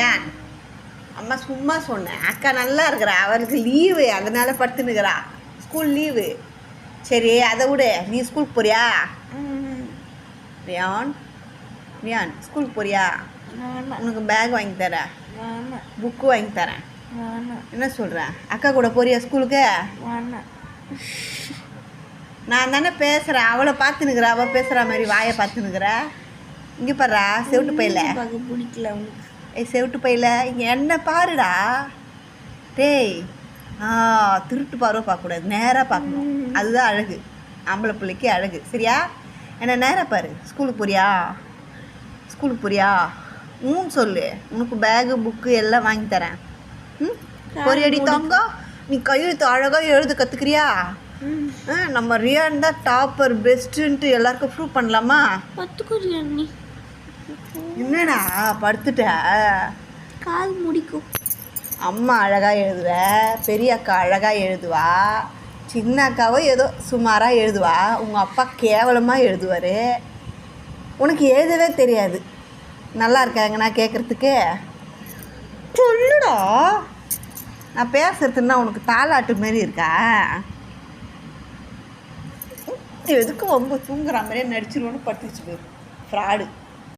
ஏன் அம்மா சும்மா சொன்னேன். அக்கா நல்லா இருக்கிறா, அவருக்கு லீவு, அதனால படுத்துனுக்கிறா. School leave. சரி அதை விடு. நீ ஸ்கூலுக்கு போறியா? ரியான் ரியான் ஸ்கூலுக்கு போறியா? உனக்கு பேக் வாங்கி தரேன், புக்கு வாங்கி தரேன். என்ன சொல்கிறேன்? அக்கா கூட போறியா ஸ்கூலுக்கு? நான் தானே பேசுகிறேன். அவளை பார்த்துனுக்குறா, அவள் பேசுகிற மாதிரி வாயை பார்த்துனுக்குற. இங்கே பாருடா செவிட்டு பையில. பிடிக்கல உனக்கு. செவிட்டு பையில இங்கே என்ன பாருடா. டேய் திருட்டு பார்வை பார்க்கக்கூடாது, நேராக பார்க்கணும். அதுதான் அழகு, ஆம்பளை பிள்ளைக்கு அழகு. சரியா? என்ன நேராக பாரு. ஸ்கூலுக்கு போறியா? ஸ்கூலுக்கு போறியா? சொல்லு. உனக்கு பேகு புக்கு எல்லாம் வாங்கி தரேன். பொரியடி தாங்க. நீ கையெழுத்து அழகாக எழுத கற்றுக்கிறியா? நம்ம ரியான் தான் டாப்பர் பெஸ்ட்டுன்ட்டு எல்லாருக்கும் ப்ரூவ் பண்ணலாமா? நீ என்னடா படுத்துட்ட? காது முடிக்கும். அம்மா அழகாக எழுதுவ, பெரிய அக்கா அழகாக எழுதுவா, சின்ன அக்காவும் ஏதோ சுமாராக எழுதுவா, உங்கள் அப்பா கேவலமாக எழுதுவார். உனக்கு எழுதவே தெரியாது. நல்லா இருக்காங்கண்ணா கேட்குறதுக்கு? சொல்லுடா. நான் பேசுறதுன்னா உனக்கு தாலாட்டு மாரி இருக்கா? எதுக்கு ரொம்ப தூங்குற மாதிரியே நடிச்சிருவோன்னு படுத்துச்சு போய் ஃப்ராடு.